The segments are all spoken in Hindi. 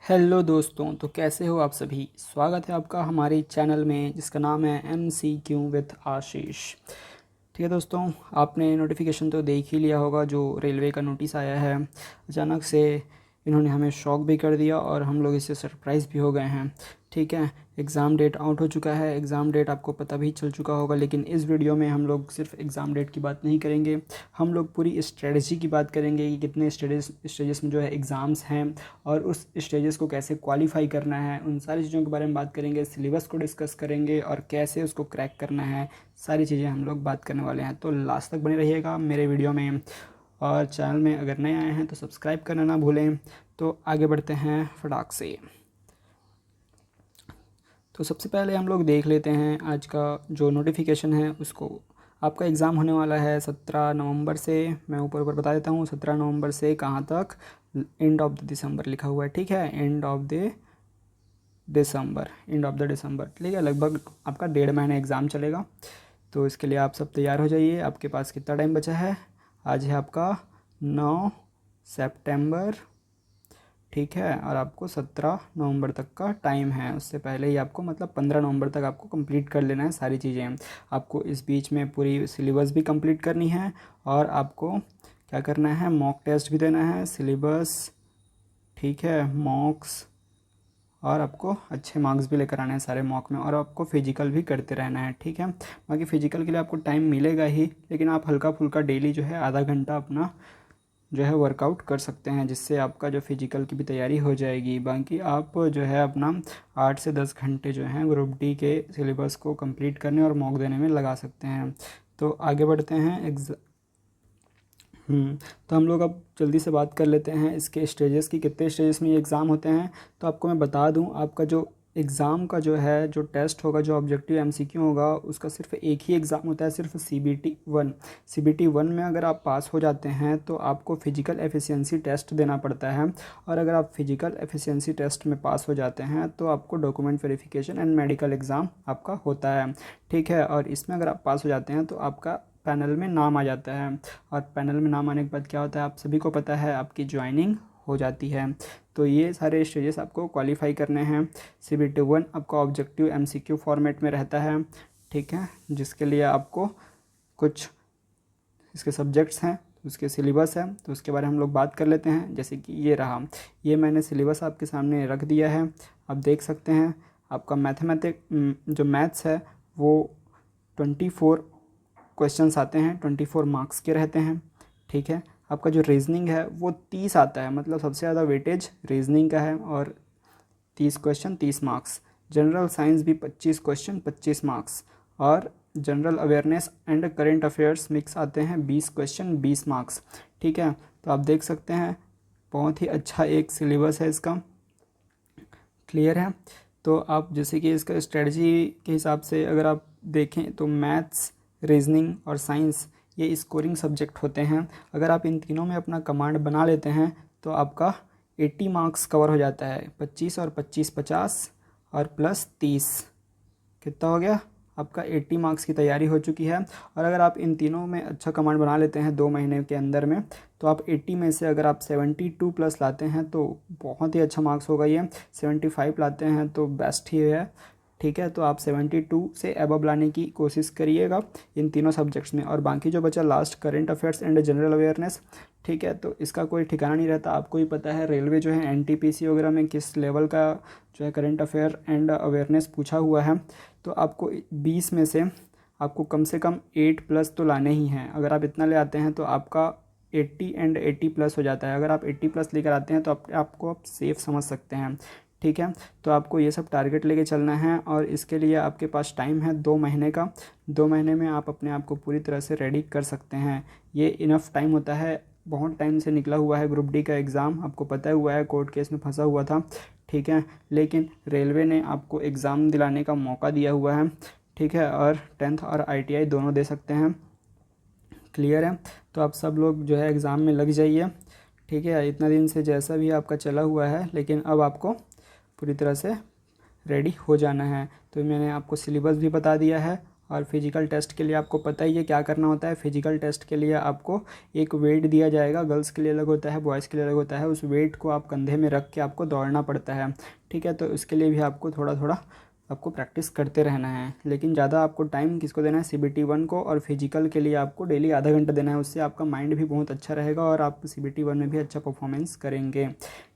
हेलो दोस्तों, तो कैसे हो आप सभी। स्वागत है आपका हमारे चैनल में जिसका नाम है MCQ विद आशीष। ठीक है दोस्तों, आपने नोटिफिकेशन तो देख ही लिया होगा जो रेलवे का नोटिस आया है। अचानक से इन्होंने हमें शॉक भी कर दिया और हम लोग इससे सरप्राइज़ भी हो गए हैं। ठीक है, एग्ज़ाम डेट आउट हो चुका है, एग्ज़ाम डेट आपको पता भी चल चुका होगा, लेकिन इस वीडियो में हम लोग सिर्फ एग्ज़ाम डेट की बात नहीं करेंगे। हम लोग पूरी स्ट्रेटजी की बात करेंगे कि कितने स्टेजेस में जो है एग्ज़ाम्स हैं और उस स्टेजेस को कैसे क्वालिफाई करना है, उन सारी चीज़ों के बारे में बात करेंगे। सिलेबस को डिस्कस करेंगे और कैसे उसको क्रैक करना है, सारी चीज़ें हम लोग बात करने वाले हैं। तो लास्ट तक बने रहिएगा मेरे वीडियो में, और चैनल में अगर नए आए हैं तो सब्सक्राइब करना ना भूलें। तो आगे बढ़ते हैं फटाक से। तो सबसे पहले हम लोग देख लेते हैं आज का जो नोटिफिकेशन है उसको। आपका एग्ज़ाम होने वाला है 17 नवंबर से। मैं ऊपर ऊपर बता देता हूँ 17 नवंबर से कहाँ तक, एंड ऑफ द दिसंबर लिखा हुआ है। ठीक है, एंड ऑफ द दिसंबर। ठीक है, लगभग आपका 1.5 महीने एग्ज़ाम चलेगा। तो इसके लिए आप सब तैयार हो जाइए। आपके पास कितना टाइम बचा है? आज है आपका 9 सितंबर। ठीक है, और आपको 17 नवंबर तक का टाइम है। उससे पहले ही आपको मतलब 15 नवंबर तक आपको कंप्लीट कर लेना है सारी चीज़ें। आपको इस बीच में पूरी सिलेबस भी कंप्लीट करनी है और आपको क्या करना है, मॉक टेस्ट भी देना है, सिलेबस, ठीक है, मॉक्स, और आपको अच्छे मार्क्स भी लेकर आने हैं सारे मॉक में, और आपको फिजिकल भी करते रहना है। ठीक है, बाकी फिजिकल के लिए आपको टाइम मिलेगा ही, लेकिन आप हल्का फुल्का डेली जो है आधा घंटा अपना जो है वर्कआउट कर सकते हैं, जिससे आपका जो फिजिकल की भी तैयारी हो जाएगी। बाकी आप जो है अपना 8 से 10 घंटे जो हैं ग्रुप डी के सिलेबस को कंप्लीट करने और मॉक देने में लगा सकते हैं। तो आगे बढ़ते हैं तो हम लोग अब जल्दी से बात कर लेते हैं इसके स्टेजेस की, कितने स्टेजेस में ये एग्ज़ाम होते हैं। तो आपको मैं बता दूं, आपका जो एग्ज़ाम का जो है जो टेस्ट होगा, जो ऑब्जेक्टिव MCQ होगा, उसका सिर्फ एक ही एग्ज़ाम होता है, सिर्फ CBT 1 में अगर आप पास हो जाते हैं तो आपको फ़िज़िकल एफिशिएंसी टेस्ट देना पड़ता है, और अगर आप फ़िज़िकल एफिशिएंसी टेस्ट में पास हो जाते हैं तो आपको document verification and medical exam आपका होता है। ठीक है, और इसमें अगर आप पास हो जाते हैं तो आपका पैनल में नाम आ जाता है, और पैनल में नाम आने के बाद क्या होता है आप सभी को पता है, आपकी ज्वाइनिंग हो जाती है। तो ये सारे स्टेजेस आपको क्वालिफाई करने हैं। CBT 1 आपका ऑब्जेक्टिव MCQ फॉर्मेट में रहता है। ठीक है, जिसके लिए आपको कुछ इसके सब्जेक्ट्स हैं, उसके सिलेबस है, तो उसके बारे में हम लोग बात कर लेते हैं। जैसे कि ये रहा, ये मैंने सिलेबस आपके सामने रख दिया है, आप देख सकते हैं। आपका जो मैथ्स है वो 24 क्वेश्चंस आते हैं, 24 मार्क्स के रहते हैं। ठीक है, आपका जो रीजनिंग है वो 30 आता है, मतलब सबसे ज़्यादा वेटेज रीजनिंग का है, और 30 क्वेश्चन 30 मार्क्स। जनरल साइंस भी 25 क्वेश्चन 25 मार्क्स, और general awareness and current affairs mix आते हैं 20 क्वेश्चन 20 मार्क्स। ठीक है, तो आप देख सकते हैं बहुत ही अच्छा एक सिलेबस है इसका। क्लियर है, तो आप जैसे कि इसका स्ट्रेटजी के हिसाब से अगर आप देखें तो मैथ्स, रीजनिंग और साइंस ये स्कोरिंग सब्जेक्ट होते हैं। अगर आप इन तीनों में अपना कमांड बना लेते हैं तो आपका 80 मार्क्स कवर हो जाता है। 25 और 25 50 और प्लस 30 कितना हो गया, आपका 80 मार्क्स की तैयारी हो चुकी है। और अगर आप इन तीनों में अच्छा कमांड बना लेते हैं 2 महीने के अंदर में, तो आप 80 में से अगर आप 72 प्लस लाते हैं तो बहुत ही अच्छा मार्क्स होगा। ये 75 लाते हैं तो बेस्ट ही है। ठीक है, तो आप 72 से अबव लाने की कोशिश करिएगा इन तीनों सब्जेक्ट्स में। और बाकी जो बचा last, current affairs and general awareness, ठीक है, तो इसका कोई ठिकाना नहीं रहता। आपको ही पता है रेलवे जो है NTPC वगैरह में किस लेवल का जो है करेंट अफेयर एंड अवेयरनेस पूछा हुआ है। तो आपको 20 में से आपको कम से कम 8 प्लस तो लाने ही हैं। अगर आप इतना ले आते हैं तो आपका 80 एंड 80 प्लस हो जाता है। अगर आप 80 प्लस लेकर आते हैं तो आपको आप सेफ समझ सकते हैं। ठीक है, तो आपको ये सब टारगेट लेके चलना है, और इसके लिए आपके पास टाइम है 2 महीने का। 2 महीने में आप अपने आप को पूरी तरह से रेडी कर सकते हैं। ये इनफ टाइम होता है, बहुत टाइम से निकला हुआ है ग्रुप डी का एग्ज़ाम, आपको पता हुआ है कोर्ट केस में फंसा हुआ था। ठीक है, लेकिन रेलवे ने आपको एग्ज़ाम दिलाने का मौका दिया हुआ है। ठीक है, और 10th और ITI दोनों दे सकते हैं। क्लियर है, तो आप सब लोग जो है एग्ज़ाम में लग जाइए। ठीक है, इतना दिन से जैसा भी आपका चला हुआ है, लेकिन अब आपको पूरी तरह से रेडी हो जाना है। तो मैंने आपको सिलेबस भी बता दिया है, और फिजिकल टेस्ट के लिए आपको पता ही है क्या करना होता है। फिजिकल टेस्ट के लिए आपको एक वेट दिया जाएगा, गर्ल्स के लिए अलग होता है, बॉयज़ के लिए अलग होता है। उस वेट को आप कंधे में रख के आपको दौड़ना पड़ता है, ठीक है। तो इसके लिए भी आपको थोड़ा थोड़ा आपको प्रैक्टिस करते रहना है, लेकिन ज़्यादा आपको टाइम किसको देना है, CBT 1 को। और फिजिकल के लिए आपको डेली आधा घंटा देना है, उससे आपका माइंड भी बहुत अच्छा रहेगा और आप CBT 1 में भी अच्छा परफॉर्मेंस करेंगे,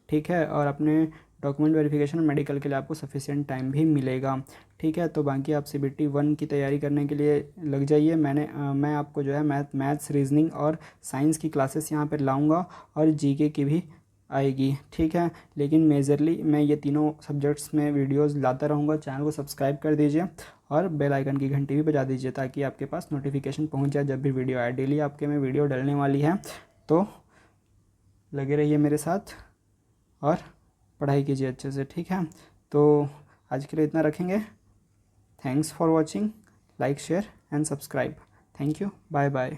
ठीक है। और अपने डॉक्यूमेंट वेरिफिकेशन और मेडिकल के लिए आपको सफिशिएंट टाइम भी मिलेगा, ठीक है। तो बाकी आप CBT 1 की तैयारी करने के लिए लग जाइए। मैं आपको जो है मैथ्स, रीजनिंग और साइंस की क्लासेस यहाँ पर लाऊँगा और GK की भी आएगी, ठीक है। लेकिन मेजरली मैं ये तीनों सब्जेक्ट्स में वीडियोस लाता रहूँगा। चैनल को सब्सक्राइब कर दीजिए और बेल आइकन की घंटी भी बजा दीजिए ताकि आपके पास नोटिफिकेशन पहुंच जाए जब भी वीडियो आए। डेली आपके में वीडियो डलने वाली है, तो लगे रहिए मेरे साथ और पढ़ाई कीजिए अच्छे से, ठीक है। तो आज के लिए इतना रखेंगे। Thanks for watching, like, share and subscribe. Thank you, bye bye.